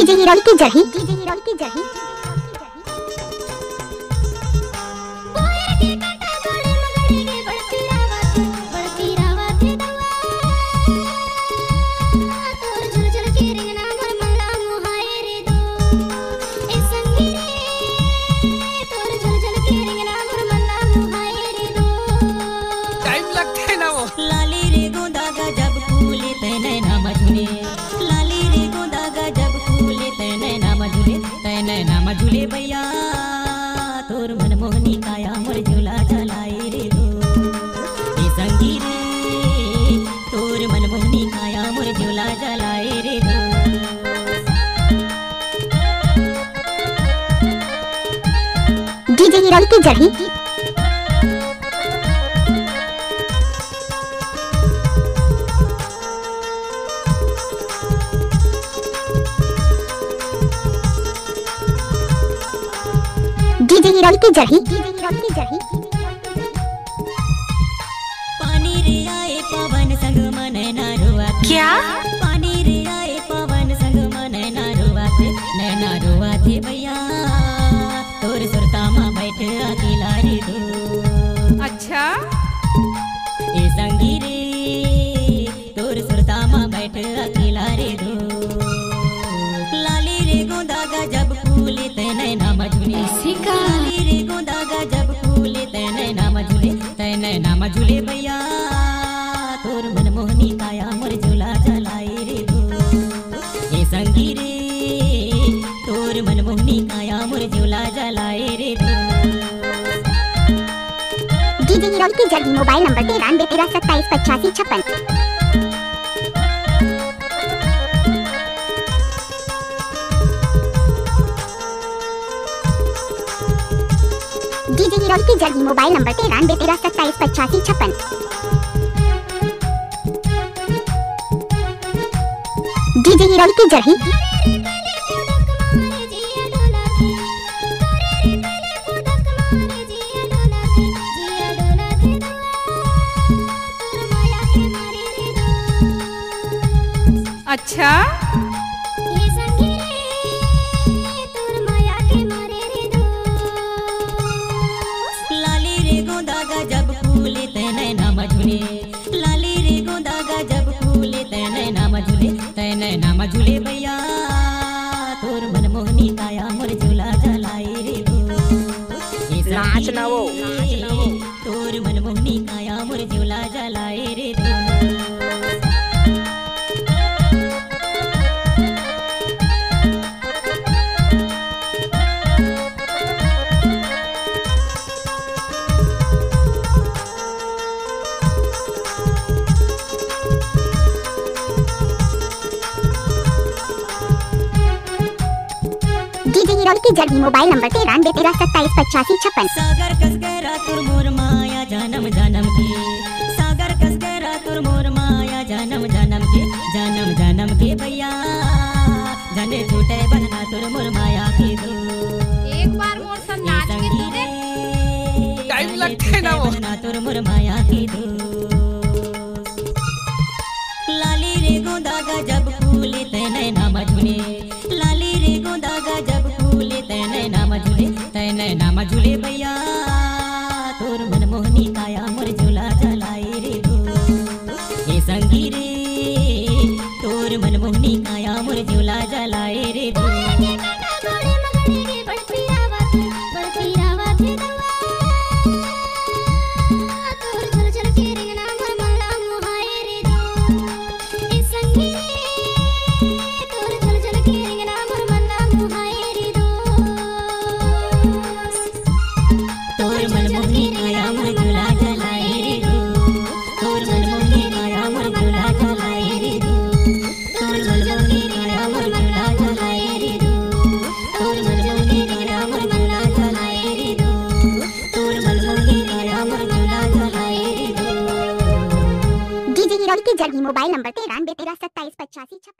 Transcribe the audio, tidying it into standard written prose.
DJ हिरोल की जही झूले भैया तोर मनमोहनी काया मोर झूला चलाए रे दो ए संगी रे तोर मनमोहनी काया मोर झूला चलाए रे दो। डीजे हिरोल की जही डीजे हिरोल की जही पानी रे आए पवन संग मन ना रोआते क्या पानी रे आए पवन संग मन ना रोआते नैना रोआते भैया तोर सुरता मां बैठ अकेला रे दो। अच्छा ए संगी रे तोर सुरता मां बैठ अकेला रे दो। लाली रे गोंदा गजब फूले ते नैना मझुले लाली रे गोंदा गजब फूले ते नैना मझुले भैया तोर मनमोहनी काया मोर झूला चलाए रे दो। ए संगी रे तोर मनमोहनी काया मोर झूला चलाए रे दो। डीजे हिरोल की जही मोबाइल नंबर 93 13 27 85 56। डीजे हिरोल की जही मोबाइल नंबर 93 13 27 85 56। डीजे हिरोल की जही अच्छा लाली रे गोंदा गजब फूले ते नैना मझुले लाली रे गोंदा गजब फूले ते नैना मझुले भैया तोर मनमोहनी काया मोर झूला चलाए रे दो। नाच ना वो तोर मनमोहनी काया मोर झूला चलाए रे दो। डीजे हिरोल की जही मोबाइल नंबर 93 13 27 85 56। सागर कस गहरा तुर मोर माया जन्म जन्म के सागर कस गहरा तुर मोर माया जन्म जन्म के भैया जाने छूटे बनना तुर मोर माया के दो। एक बार मोर संग नाच के तो दे टाइम लगते ना वो बनना तुर मोर माया के दो। लाली रे गोंदा गजब फूले ते नैना मझुले लाली रे गोंदा गजब फूले ते नैना मझुले भैया तोर मनमोहनी काया मोर झूला चलाए रे दो। ए संगी रे तोर मनमोहनी काया मोर झूला चलाए रे दो। तोर मनमोहनी काया मोर झूला चलाए रे दो तोर मनमोहनी काया मोर झूला चलाए रे दो तोर मनमोहनी काया मोर झूला चलाए रे दो तोर मनमोहनी काया मोर झूला चलाए रे दो तोर मनमोहनी काया मोर झूला चलाए रे दो। डीजे हिरोल की जही मोबाइल नंबर 93 13 27 85 56।